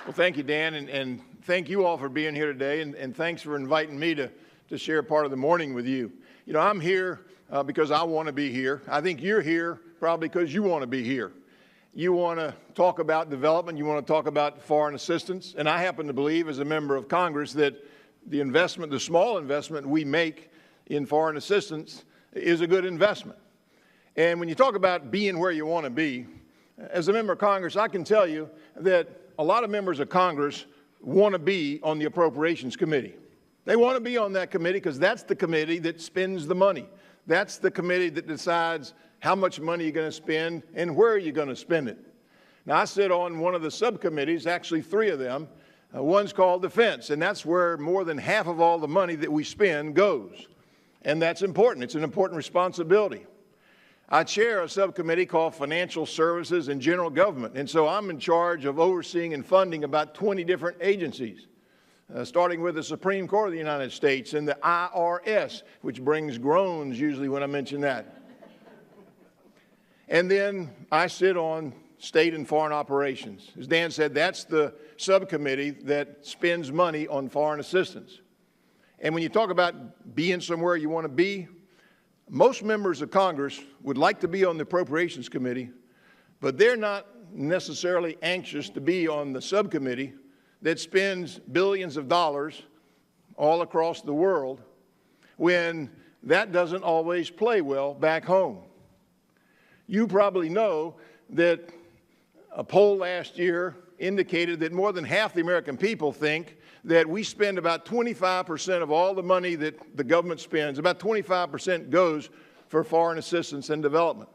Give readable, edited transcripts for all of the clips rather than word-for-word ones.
Well, thank you, Dan, and thank you all for being here today, and thanks for inviting me to share part of the morning with you. You know, I'm here because I want to be here. I think you're here probably because you want to be here. You want to talk about development, you want to talk about foreign assistance, and I happen to believe as a member of Congress that the investment, the small investment we make in foreign assistance is a good investment. And when you talk about being where you want to be, as a member of Congress, I can tell you that a lot of members of Congress want to be on the Appropriations Committee. They want to be on that committee because that's the committee that spends the money. That's the committee that decides how much money you're going to spend and where you're going to spend it. Now, I sit on one of the subcommittees, actually 3 of them. One's called Defense, and that's where more than half of all the money that we spend goes. And that's important. It's an important responsibility. I chair a subcommittee called Financial Services and General Government, and so I'm in charge of overseeing and funding about 20 different agencies, starting with the Supreme Court of the United States and the IRS, which brings groans usually when I mention that. And then I sit on State and Foreign Operations. As Dan said, that's the subcommittee that spends money on foreign assistance. And when you talk about being somewhere you want to be, most members of Congress would like to be on the Appropriations Committee, but they're not necessarily anxious to be on the subcommittee that spends billions of dollars all across the world when that doesn't always play well back home. You probably know that a poll last year indicated that more than half the American people think that we spend about 25% of all the money that the government spends, about 25% goes for foreign assistance and development.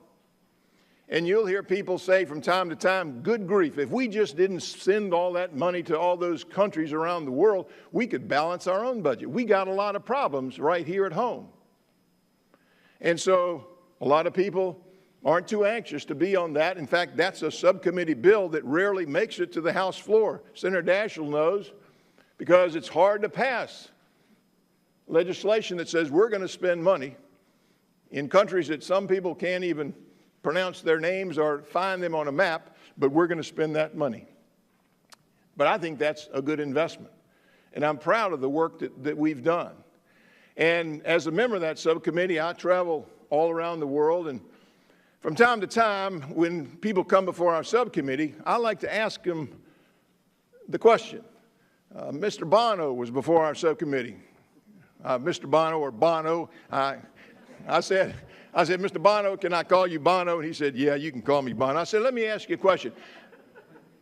And you'll hear people say from time to time, good grief, if we just didn't send all that money to all those countries around the world, we could balance our own budget. We got a lot of problems right here at home. And so a lot of people aren't too anxious to be on that. In fact, that's a subcommittee bill that rarely makes it to the House floor. Senator Daschle knows, because it's hard to pass legislation that says we're going to spend money in countries that some people can't even pronounce their names or find them on a map, but we're going to spend that money. But I think that's a good investment, and I'm proud of the work that we've done. And as a member of that subcommittee, I travel all around the world, and from time to time, when people come before our subcommittee, I like to ask them the question. Mr. Bono was before our subcommittee. Mr. Bono or Bono, I said, Mr. Bono, can I call you Bono? And he said, yeah, you can call me Bono. I said, let me ask you a question.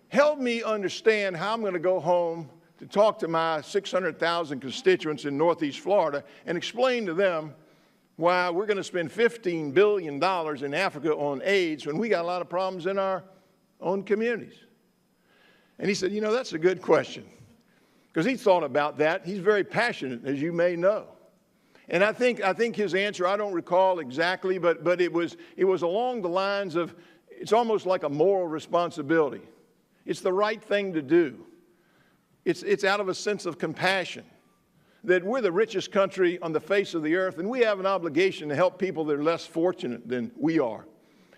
Help me understand how I'm going to go home to talk to my 600,000 constituents in Northeast Florida and explain to them why we're going to spend $15 billion in Africa on AIDS when we got a lot of problems in our own communities. And he said, you know, that's a good question. Because he thought about that. He's very passionate, as you may know. And I think his answer, I don't recall exactly, but it was along the lines of, it's almost like a moral responsibility. It's the right thing to do. It's out of a sense of compassion that we're the richest country on the face of the earth, and we have an obligation to help people that are less fortunate than we are.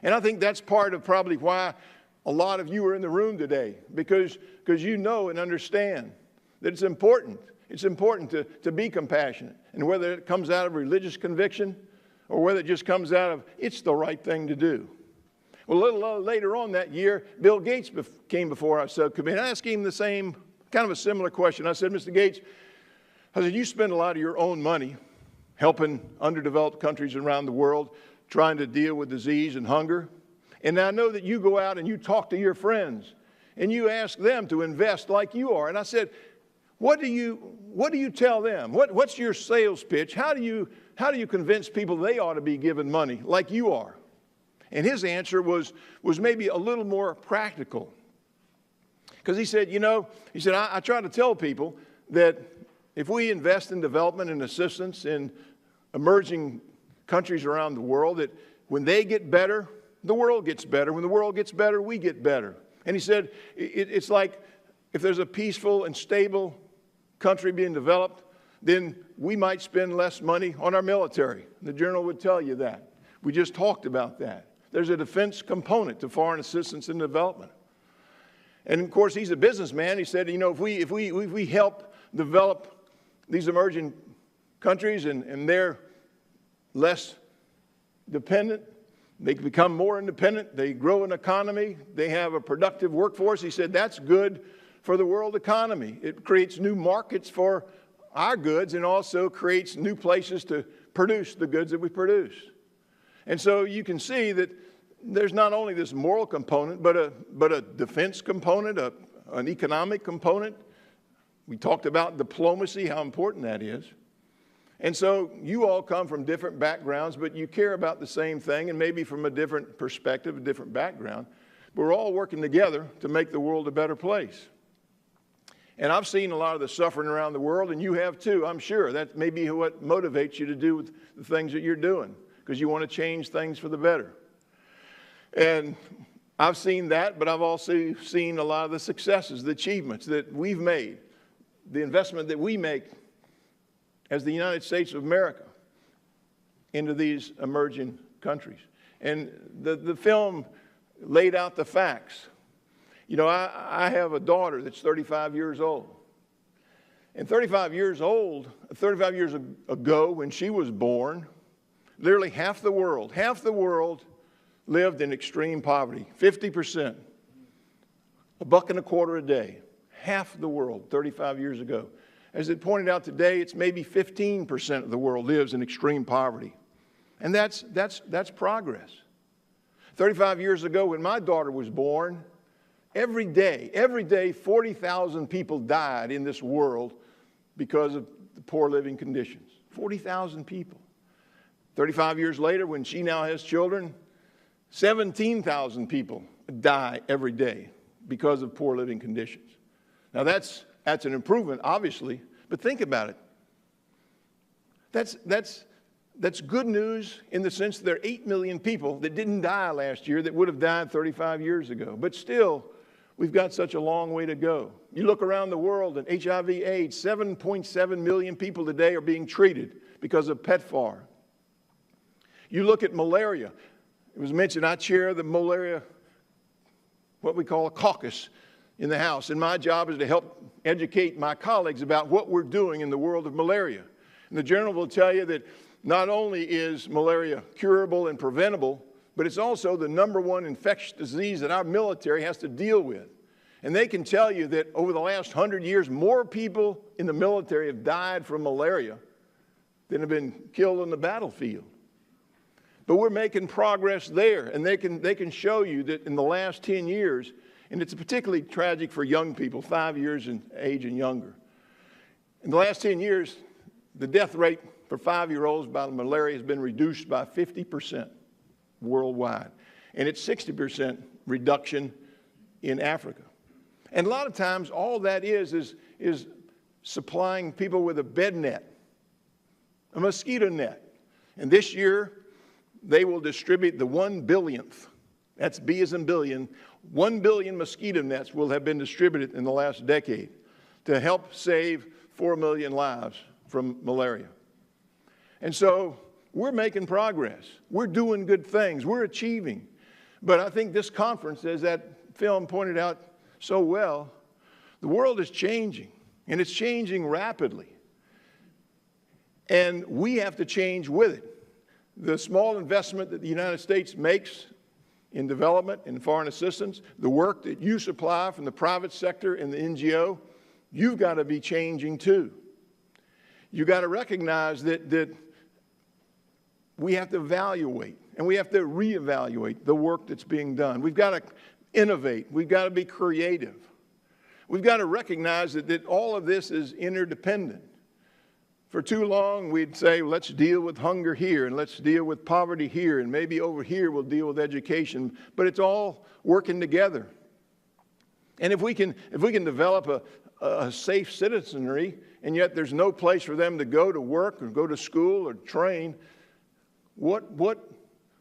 And I think that's part of probably why a lot of you are in the room today, because you know and understand that it's important. It's important to be compassionate. And whether it comes out of religious conviction or whether it just comes out of, it's the right thing to do. Well, a little later on that year, Bill Gates came before our subcommittee. I asked him the same, kind of a similar question. I said, Mr. Gates, you spend a lot of your own money helping underdeveloped countries around the world trying to deal with disease and hunger. And I know that you go out and you talk to your friends and you ask them to invest like you are. And I said, what do you tell them? What's your sales pitch? How do you convince people they ought to be given money like you are? And his answer was maybe a little more practical. Because he said, I try to tell people that if we invest in development and assistance in emerging countries around the world, that when they get better, the world gets better. When the world gets better, we get better. And he said, it's like if there's a peaceful and stable country being developed, then we might spend less money on our military. The journal would tell you that. We just talked about that. There's a defense component to foreign assistance and development. And of course, he's a businessman. He said, you know, if we help develop these emerging countries and they're less dependent, they become more independent, they grow an economy, they have a productive workforce. He said that's good for the world economy. It creates new markets for our goods and also creates new places to produce the goods that we produce. And so you can see that there's not only this moral component, but a defense component, an economic component. We talked about diplomacy, how important that is. And so you all come from different backgrounds, but you care about the same thing, and maybe from a different perspective, a different background. But we're all working together to make the world a better place. And I've seen a lot of the suffering around the world, and you have too, I'm sure. That may be what motivates you to do with the things that you're doing, because you want to change things for the better. And I've seen that, but I've also seen a lot of the successes, the achievements that we've made, the investment that we make as the United States of America into these emerging countries. And the film laid out the facts. You know, I have a daughter that's 35 years old. And 35 years ago, when she was born, literally half the world lived in extreme poverty, 50%, $1.25 a day. Half the world 35 years ago. As it pointed out today, it's maybe 15% of the world lives in extreme poverty. And that's progress. 35 years ago, when my daughter was born, every day 40,000 people died in this world because of the poor living conditions. 40,000 people. 35 years later, when she now has children, 17,000 people die every day because of poor living conditions. Now that's an improvement, obviously, but think about it. That's good news in the sense that there are 8 million people that didn't die last year that would have died 35 years ago. But still, we've got such a long way to go. You look around the world and HIV/AIDS, 7.7 million people today are being treated because of PEPFAR. You look at malaria. It was mentioned I chair the malaria, what we call a caucus in the House. And my job is to help educate my colleagues about what we're doing in the world of malaria. And the general will tell you that not only is malaria curable and preventable, but it's also the #1 infectious disease that our military has to deal with. And they can tell you that over the last 100 years, more people in the military have died from malaria than have been killed on the battlefield. But we're making progress there, and they can show you that in the last 10 years, and it's particularly tragic for young people, 5 years in age and younger. In the last 10 years, the death rate for 5-year-olds by malaria has been reduced by 50% worldwide. And it's 60% reduction in Africa. And a lot of times, all that is supplying people with a bed net, a mosquito net. And this year, they will distribute the 1 billionth, that's B as in billion, 1 billion mosquito nets will have been distributed in the last decade to help save 4 million lives from malaria. And so we're making progress. We're doing good things. We're achieving. But I think this conference, as that film pointed out so well, the world is changing, and it's changing rapidly. And we have to change with it. The small investment that the United States makes in development and foreign assistance, the work that you supply from the private sector and the NGO, you've got to be changing too. You've got to recognize that we have to evaluate and we have to reevaluate the work that's being done. We've got to innovate. We've got to be creative. We've got to recognize that all of this is interdependent. For too long, we'd say, let's deal with hunger here, and let's deal with poverty here, and maybe over here we'll deal with education. But it's all working together. And if we can develop a safe citizenry, and yet there's no place for them to go to work or go to school or train, what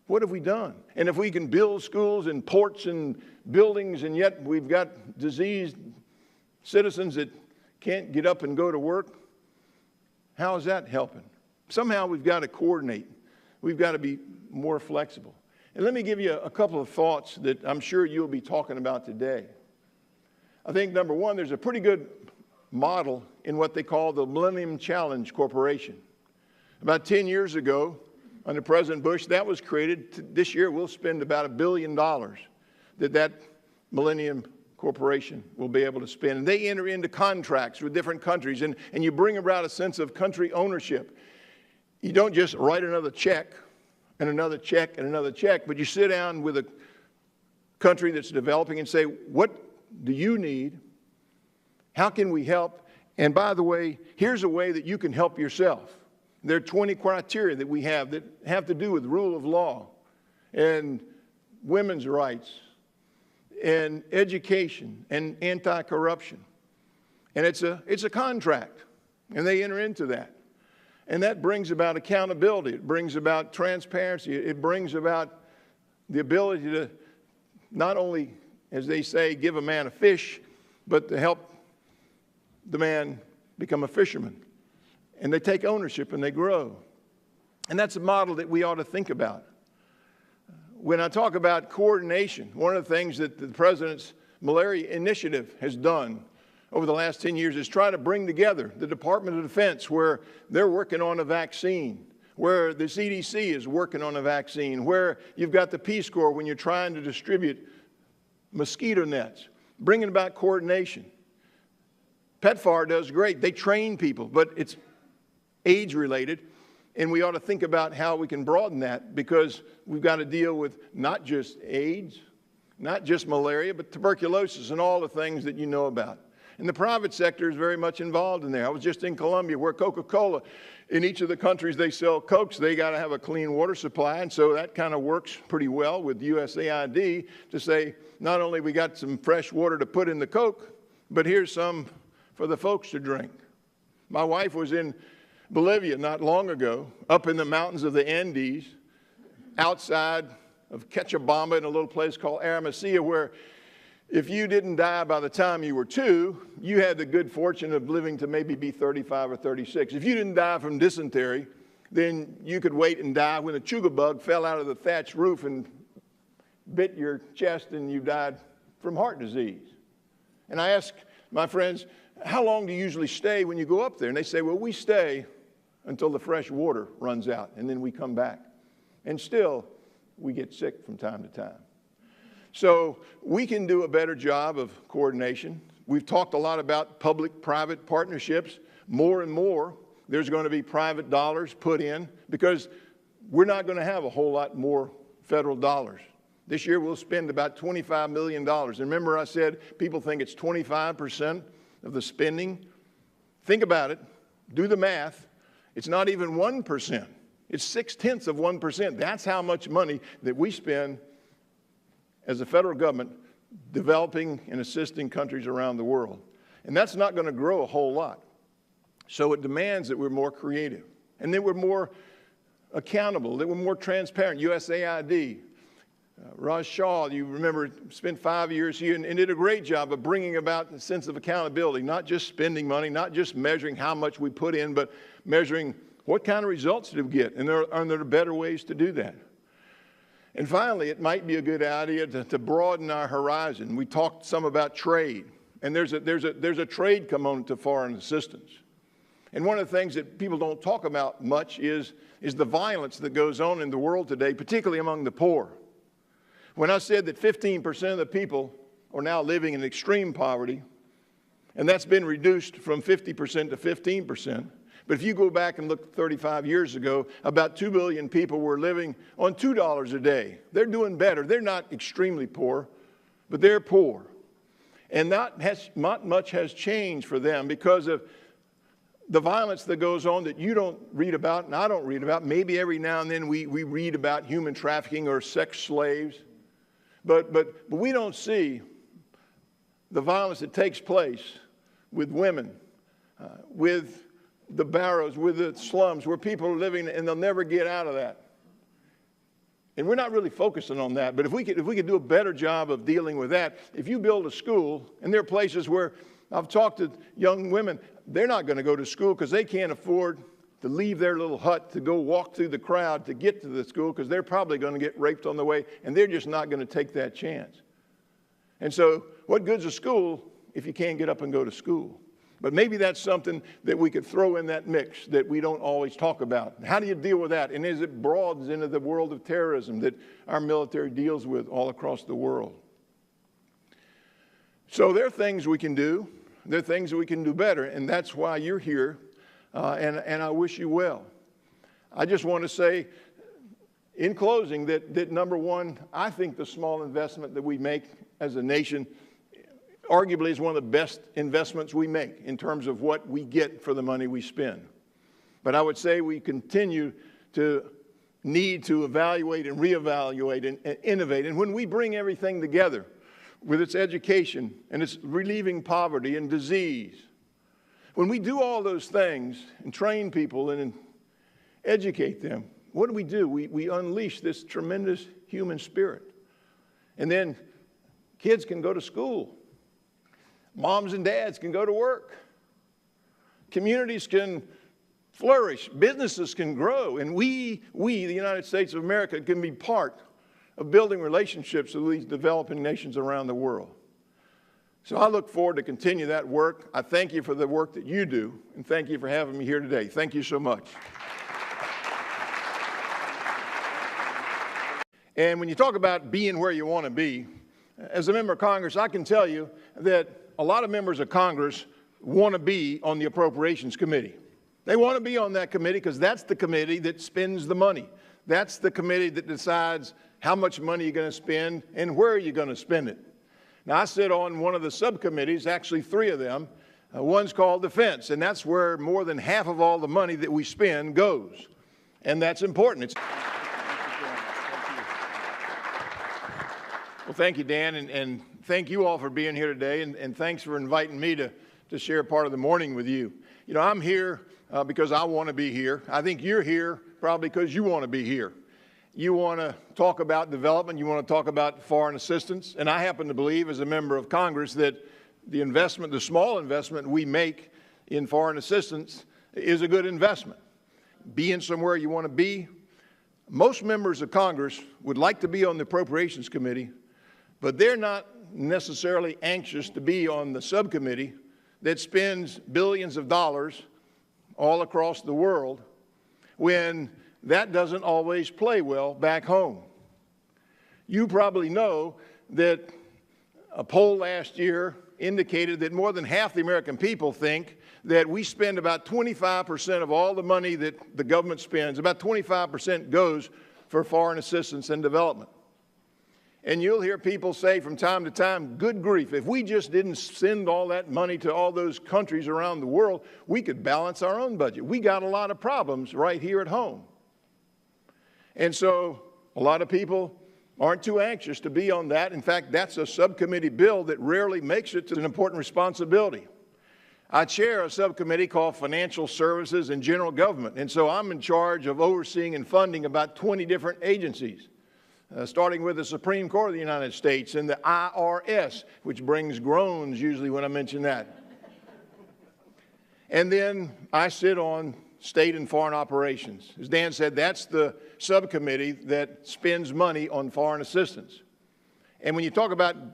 have we done? And if we can build schools and ports and buildings, and yet we've got diseased citizens that can't get up and go to work, how is that helping? Somehow we've got to coordinate. We've got to be more flexible. And let me give you a couple of thoughts that I'm sure you'll be talking about today. I think, number one, there's a pretty good model in what they call the Millennium Challenge Corporation. About 10 years ago, under President Bush, that was created. This year, we'll spend about $1 billion that Millennium Corporation will be able to spend. And they enter into contracts with different countries, and you bring about a sense of country ownership. You don't just write another check and another check and another check, but you sit down with a country that's developing and say, what do you need? How can we help? And by the way, here's a way that you can help yourself. There are 20 criteria that we have that have to do with rule of law and women's rights and education and anti-corruption. And it's a contract, and they enter into that. And that brings about accountability. It brings about transparency. It brings about the ability to not only, as they say, give a man a fish, but to help the man become a fisherman. And they take ownership and they grow. And that's a model that we ought to think about. When I talk about coordination, one of the things that the President's Malaria Initiative has done over the last 10 years is try to bring together the Department of Defense, where they're working on a vaccine, where the CDC is working on a vaccine, where you've got the Peace Corps when you're trying to distribute mosquito nets, bringing about coordination. PEPFAR does great. They train people, but it's age-related, and we ought to think about how we can broaden that, because we've got to deal with not just AIDS, not just malaria, but tuberculosis and all the things that you know about. And the private sector is very much involved in there. I was just in Colombia, where Coca-Cola, in each of the countries they sell Cokes, they got to have a clean water supply, and so that kind of works pretty well with USAID to say, not only we got some fresh water to put in the Coke, but here's some for the folks to drink. My wife was in Bolivia not long ago, up in the mountains of the Andes, outside of Cochabamba in a little place called Aramacia, where if you didn't die by the time you were 2, you had the good fortune of living to maybe be 35 or 36. If you didn't die from dysentery, then you could wait and die when a chuga bug fell out of the thatched roof and bit your chest and you died from heart disease. And I asked my friends, how long do you usually stay when you go up there? And they say, well, we stay until the fresh water runs out, and then we come back. And still, we get sick from time to time. So we can do a better job of coordination. We've talked a lot about public-private partnerships. More and more, there's going to be private dollars put in, because we're not going to have a whole lot more federal dollars. This year, we'll spend about $25 million. And remember I said people think it's 25% of the spending? Think about it. Do the math. It's not even 1%. It's 0.6 of 1%. That's how much money that we spend as a federal government developing and assisting countries around the world. And that's not going to grow a whole lot. So it demands that we're more creative and that we're more accountable, that we're more transparent. USAID, Raj Shah, you remember, spent 5 years here and did a great job of bringing about a sense of accountability, not just spending money, not just measuring how much we put in, but measuring what kind of results did we get, and there are better ways to do that. And finally, it might be a good idea to broaden our horizon. We talked some about trade, and there's a trade component to foreign assistance. And one of the things that people don't talk about much is the violence that goes on in the world today, particularly among the poor. When I said that 15% of the people are now living in extreme poverty, and that's been reduced from 50% to 15%, but if you go back and look 35 years ago, about 2 billion people were living on $2 a day. They're doing better. They're not extremely poor, but they're poor. And not much has changed for them because of the violence that goes on that you don't read about and I don't read about. Maybe every now and then we read about human trafficking or sex slaves. But we don't see the violence that takes place with women, with the barrows, with the slums, where people are living and they'll never get out of that. And we're not really focusing on that, but if we could do a better job of dealing with that, if you build a school, and there are places where I've talked to young women, they're not going to go to school because they can't afford to leave their little hut to go walk through the crowd to get to the school because they're probably going to get raped on the way, and they're just not going to take that chance. And so what good's a school if you can't get up and go to school. But maybe that's something that we could throw in that mix that we don't always talk about. How do you deal with that? And as it broadens into the world of terrorism that our military deals with all across the world. So there are things we can do. There are things that we can do better, and that's why you're here, and I wish you well. I just want to say, in closing, that number one, I think the small investment that we make as a nation arguably is one of the best investments we make in terms of what we get for the money we spend. But I would say we continue to need to evaluate and reevaluate and innovate. And when we bring everything together with its education and its relieving poverty and disease, when we do all those things and train people and educate them, what do? We unleash this tremendous human spirit. And then kids can go to school. Moms and dads can go to work. Communities can flourish. Businesses can grow. And we, the United States of America, can be part of building relationships with these developing nations around the world. So I look forward to continue that work. I thank you for the work that you do, and thank you for having me here today. Thank you so much. And when you talk about being where you want to be, as a member of Congress, I can tell you that a lot of members of Congress want to be on the Appropriations Committee. They want to be on that committee because that's the committee that spends the money. That's the committee that decides how much money you're going to spend and where you're going to spend it. Now, I sit on one of the subcommittees, actually 3 of them. One's called Defense, and that's where more than half of all the money that we spend goes. And that's important. Well, thank you, Dan, and thank you all for being here today, and thanks for inviting me to share part of the morning with you. You know, I'm here because I want to be here. I think you're here probably because you want to be here. You want to talk about development. You want to talk about foreign assistance. And I happen to believe, as a member of Congress, that the investment, the small investment we make in foreign assistance is a good investment. Being somewhere you want to be. Most members of Congress would like to be on the Appropriations Committee, but they're not necessarily anxious to be on the subcommittee that spends billions of dollars all across the world when that doesn't always play well back home. You probably know that a poll last year indicated that more than half the American people think that we spend about 25% of all the money that the government spends, about 25% goes for foreign assistance and development. And you'll hear people say from time to time, good grief, if we just didn't send all that money to all those countries around the world, we could balance our own budget. We got a lot of problems right here at home. And so a lot of people aren't too anxious to be on that. In fact, that's a subcommittee bill that rarely makes it to an important responsibility. I chair a subcommittee called Financial Services and General Government, and so I'm in charge of overseeing and funding about 20 different agencies. Starting with the Supreme Court of the United States and the IRS, which brings groans usually when I mention that. And then I sit on State and Foreign Operations. As Dan said, that's the subcommittee that spends money on foreign assistance. And when you talk about